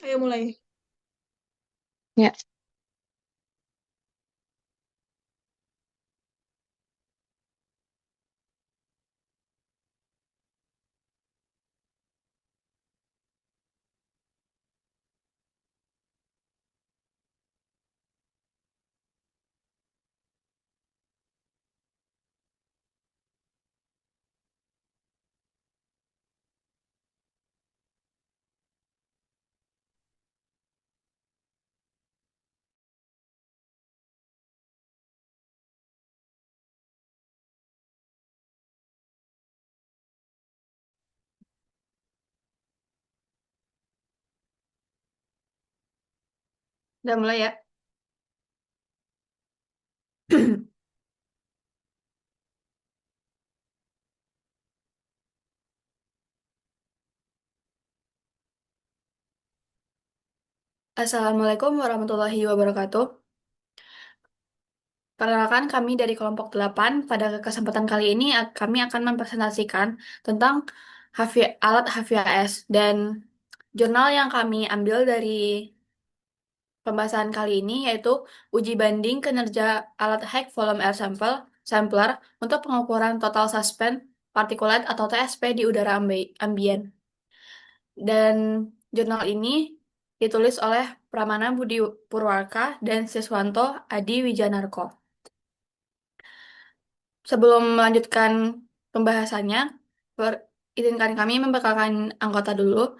Ayo mulai. Ya, Udah mulai ya. Assalamualaikum warahmatullahi wabarakatuh. Perkenalkan kami dari kelompok 8. Pada kesempatan kali ini kami akan mempresentasikan tentang alat HVAS dan jurnal yang kami ambil dari pembahasan kali ini yaitu uji banding kinerja alat high volume air sampler untuk pengukuran total suspend partikulat atau TSP di udara ambien. Dan jurnal ini ditulis oleh Pramana Budi Purwaka dan Siswanto Adi Wijanarko. Sebelum melanjutkan pembahasannya, izinkan kami memperkenalkan anggota dulu.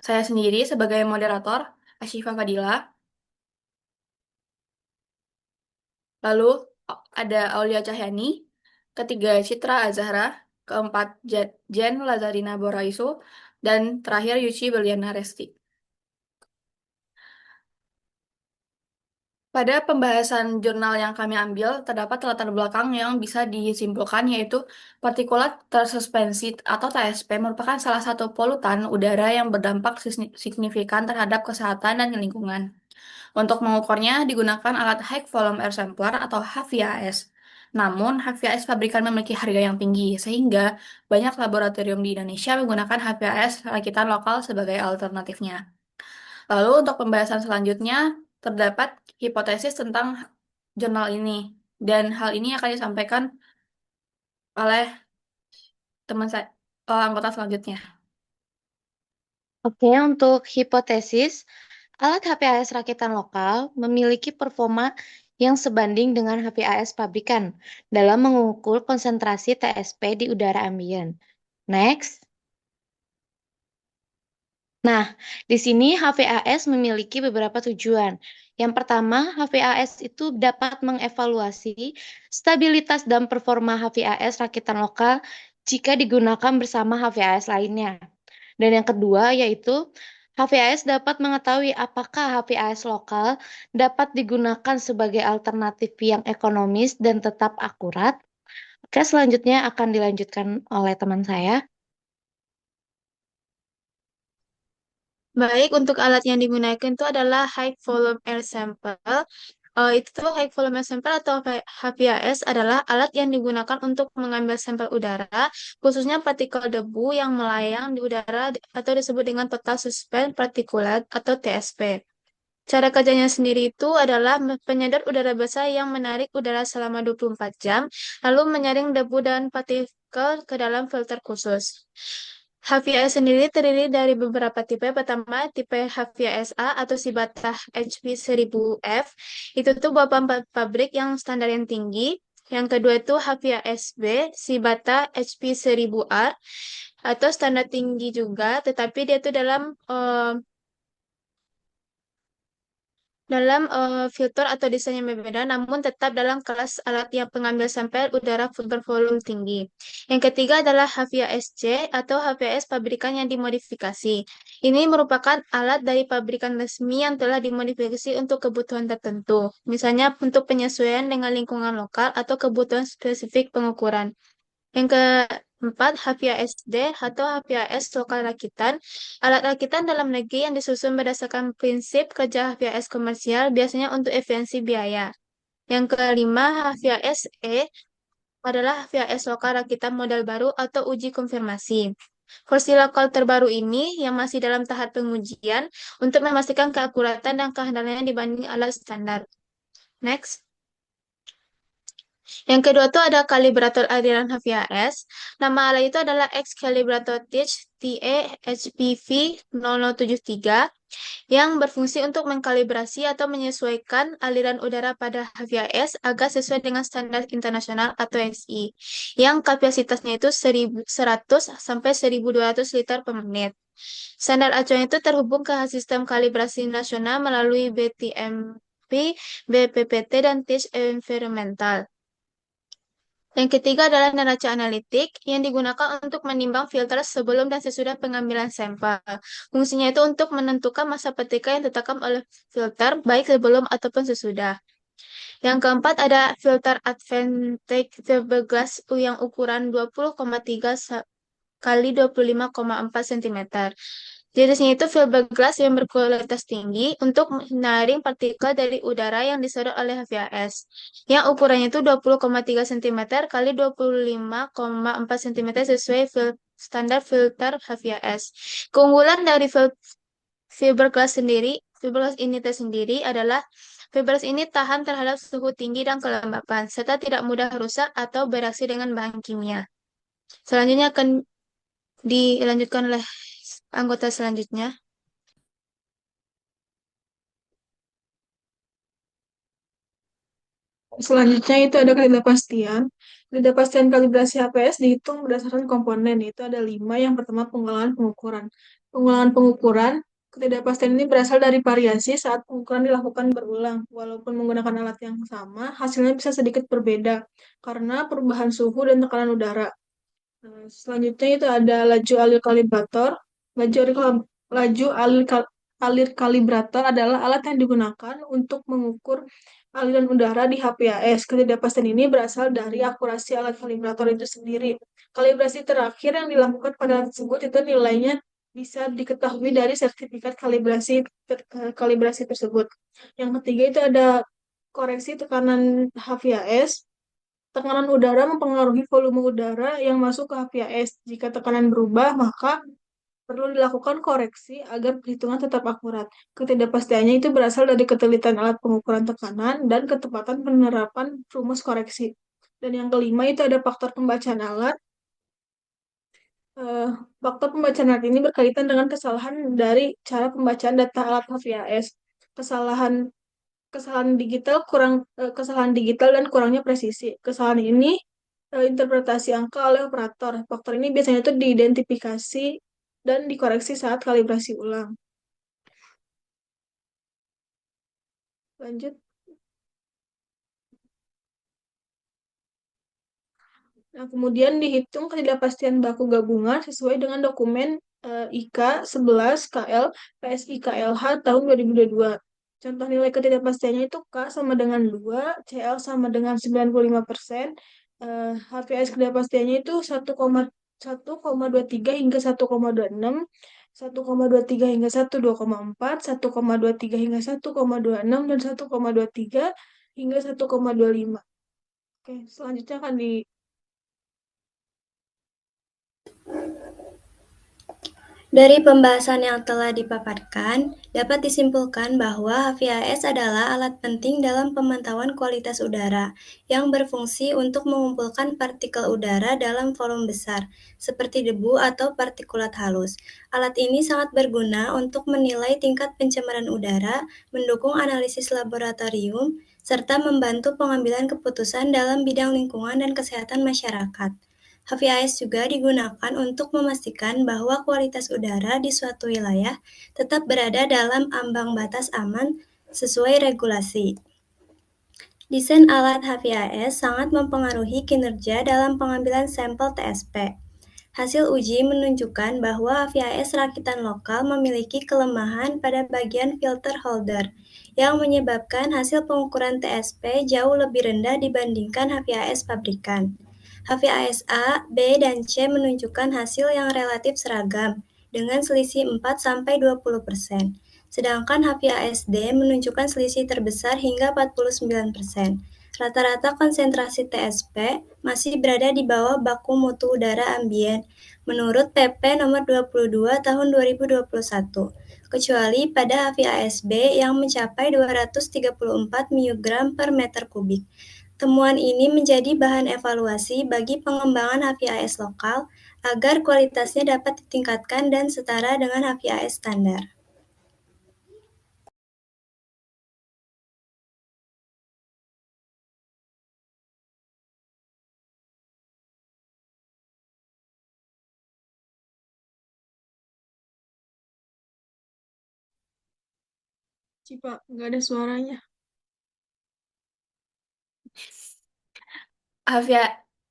Saya sendiri sebagai moderator, Asyifa Fadila. Lalu ada Aulia Cahyani, ketiga Citra Azahra, keempat Jen Lazarina Boraisu, dan terakhir Yuci Beliana Resti. Pada pembahasan jurnal yang kami ambil, terdapat latar belakang yang bisa disimpulkan yaitu partikulat tersuspensi atau TSP merupakan salah satu polutan udara yang berdampak signifikan terhadap kesehatan dan lingkungan. Untuk mengukurnya digunakan alat High Volume Air Sampler atau HVAS. Namun, HVAS pabrikan memiliki harga yang tinggi, sehingga banyak laboratorium di Indonesia menggunakan HVAS rakitan lokal sebagai alternatifnya. Lalu untuk pembahasan selanjutnya, terdapat hipotesis tentang jurnal ini, dan hal ini akan disampaikan oleh teman saya, anggota selanjutnya. oke. Untuk hipotesis, alat HPAS rakitan lokal memiliki performa yang sebanding dengan HPAS pabrikan dalam mengukur konsentrasi TSP di udara ambien. Next. Nah, di sini HVAS memiliki beberapa tujuan. Yang pertama, HVAS itu dapat mengevaluasi stabilitas dan performa HVAS rakitan lokal jika digunakan bersama HVAS lainnya. Dan yang kedua yaitu HVAS dapat mengetahui apakah HVAS lokal dapat digunakan sebagai alternatif yang ekonomis dan tetap akurat. Oke, selanjutnya akan dilanjutkan oleh teman saya. Baik, untuk alat yang digunakan itu adalah high volume air sample. Itu high volume air sample atau HVAS adalah alat yang digunakan untuk mengambil sampel udara, khususnya partikel debu yang melayang di udara atau disebut dengan total suspend particulate atau TSP. Cara kerjanya sendiri itu adalah penyedot udara basah yang menarik udara selama 24 jam, lalu menyaring debu dan partikel ke dalam filter khusus. HVAS sendiri terdiri dari beberapa tipe. Pertama, tipe HVAS A atau Shibata HP1000F. Itu tuh bahan pabrik yang standar yang tinggi. Yang kedua itu HVAS B, Shibata HP1000R atau standar tinggi juga, tetapi dia tuh dalam filter atau desain yang berbeda, namun tetap dalam kelas alat yang pengambil sampel udara bervolume tinggi. Yang ketiga adalah HVASC atau HVAS pabrikan yang dimodifikasi. Ini merupakan alat dari pabrikan resmi yang telah dimodifikasi untuk kebutuhan tertentu, misalnya untuk penyesuaian dengan lingkungan lokal atau kebutuhan spesifik pengukuran. Yang keempat, HVASD atau HVAS lokal rakitan. Alat rakitan dalam negeri yang disusun berdasarkan prinsip kerja HVAS komersial biasanya untuk efisiensi biaya. Yang kelima, HVASE adalah HVAS lokal rakitan model baru atau uji konfirmasi. Versi lokal terbaru ini yang masih dalam tahap pengujian untuk memastikan keakuratan dan kehandalannya dibanding alat standar. Next. Yang kedua tuh ada kalibrator aliran HVAS. Nama alat itu adalah X-Calibrator Teach TE HPV 0073 yang berfungsi untuk mengkalibrasi atau menyesuaikan aliran udara pada HVAS agar sesuai dengan standar internasional atau SI yang kapasitasnya itu 1.100 sampai 1.200 liter per menit. Standar acuan itu terhubung ke sistem kalibrasi nasional melalui BTMP, BPPT, dan TIS Environmental. Yang ketiga adalah neraca analitik yang digunakan untuk menimbang filter sebelum dan sesudah pengambilan sampel. Fungsinya itu untuk menentukan masa petika yang ditetapkan oleh filter, baik sebelum ataupun sesudah. Yang keempat ada filter Advantage fiberglass yang ukuran 20,3 kali 25,4 cm. Jenisnya itu fiberglass yang berkualitas tinggi untuk menyaring partikel dari udara yang disedot oleh HVAS. Yang ukurannya itu 20,3 cm kali 25,4 cm sesuai standar filter HVAS. Keunggulan dari fiberglass ini tersendiri adalah fiberglass ini tahan terhadap suhu tinggi dan kelembapan, serta tidak mudah rusak atau bereaksi dengan bahan kimia. Selanjutnya akan dilanjutkan oleh anggota selanjutnya. Selanjutnya itu ada ketidakpastian. Ketidakpastian kalibrasi HPS dihitung berdasarkan komponen, yaitu ada 5. Yang pertama pengulangan pengukuran. Pengulangan pengukuran, ketidakpastian ini berasal dari variasi saat pengukuran dilakukan berulang. Walaupun menggunakan alat yang sama, hasilnya bisa sedikit berbeda karena perubahan suhu dan tekanan udara. Selanjutnya itu ada laju alir kalibrator. Laju alir kalibrator adalah alat yang digunakan untuk mengukur aliran udara di HPAS. Ketidakpastian ini berasal dari akurasi alat kalibrator itu sendiri. Kalibrasi terakhir yang dilakukan pada alat tersebut itu nilainya bisa diketahui dari sertifikat kalibrasi tersebut. Yang ketiga itu ada koreksi tekanan HVAS. Tekanan udara mempengaruhi volume udara yang masuk ke HVAS. Jika tekanan berubah, maka perlu dilakukan koreksi agar perhitungan tetap akurat. Ketidakpastiannya itu berasal dari ketelitian alat pengukuran tekanan dan ketepatan penerapan rumus koreksi. Dan yang kelima itu ada faktor pembacaan alat. Eh, Faktor pembacaan alat ini berkaitan dengan kesalahan dari cara pembacaan data alat HVAS. Kesalahan kesalahan digital dan kurangnya presisi. Kesalahan ini interpretasi angka oleh operator. Faktor ini biasanya itu diidentifikasi dan dikoreksi saat kalibrasi ulang. Lanjut. Nah, kemudian dihitung ketidakpastian baku gabungan sesuai dengan dokumen IK 11 KL PSI KLH tahun 2022. Contoh nilai ketidakpastiannya itu K sama dengan 2, CL sama dengan 95%, HPS ketidakpastiannya itu 1,23 hingga 1,26, 1,23 hingga 1,24, 1,23 hingga 1,26, dan 1,23 hingga 1,25. Oke, selanjutnya akan Dari pembahasan yang telah dipaparkan, dapat disimpulkan bahwa HVAS adalah alat penting dalam pemantauan kualitas udara yang berfungsi untuk mengumpulkan partikel udara dalam volume besar, seperti debu atau partikulat halus. Alat ini sangat berguna untuk menilai tingkat pencemaran udara, mendukung analisis laboratorium, serta membantu pengambilan keputusan dalam bidang lingkungan dan kesehatan masyarakat. HVAS juga digunakan untuk memastikan bahwa kualitas udara di suatu wilayah tetap berada dalam ambang batas aman sesuai regulasi. Desain alat HVAS sangat mempengaruhi kinerja dalam pengambilan sampel TSP. Hasil uji menunjukkan bahwa HVAS rakitan lokal memiliki kelemahan pada bagian filter holder, yang menyebabkan hasil pengukuran TSP jauh lebih rendah dibandingkan HVAS pabrikan. HVAS A, B, dan C menunjukkan hasil yang relatif seragam, dengan selisih 4-20%, sedangkan HVAS D menunjukkan selisih terbesar hingga 49%. Rata-rata konsentrasi TSP masih berada di bawah baku mutu udara ambien, menurut PP nomor 22 tahun 2021, kecuali pada HVASB yang mencapai 234 mg per meter kubik. Temuan ini menjadi bahan evaluasi bagi pengembangan HVAS lokal agar kualitasnya dapat ditingkatkan dan setara dengan HVAS standar. Cipa, nggak ada suaranya. Hafia,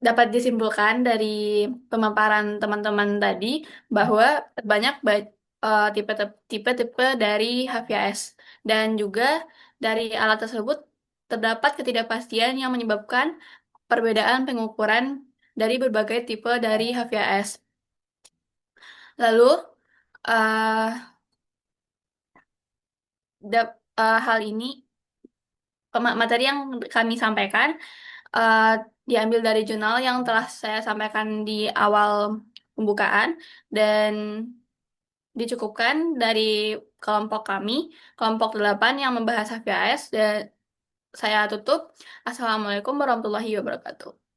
dapat disimpulkan dari pemaparan teman-teman tadi bahwa banyak tipe-tipe dari HVAS dan juga dari alat tersebut terdapat ketidakpastian yang menyebabkan perbedaan pengukuran dari berbagai tipe dari HVAS. Lalu, eh, hal ini materi yang kami sampaikan eh, diambil dari jurnal yang telah saya sampaikan di awal pembukaan dan dicukupkan dari kelompok kami, kelompok 8 yang membahas HVAS dan saya tutup. Assalamualaikum warahmatullahi wabarakatuh.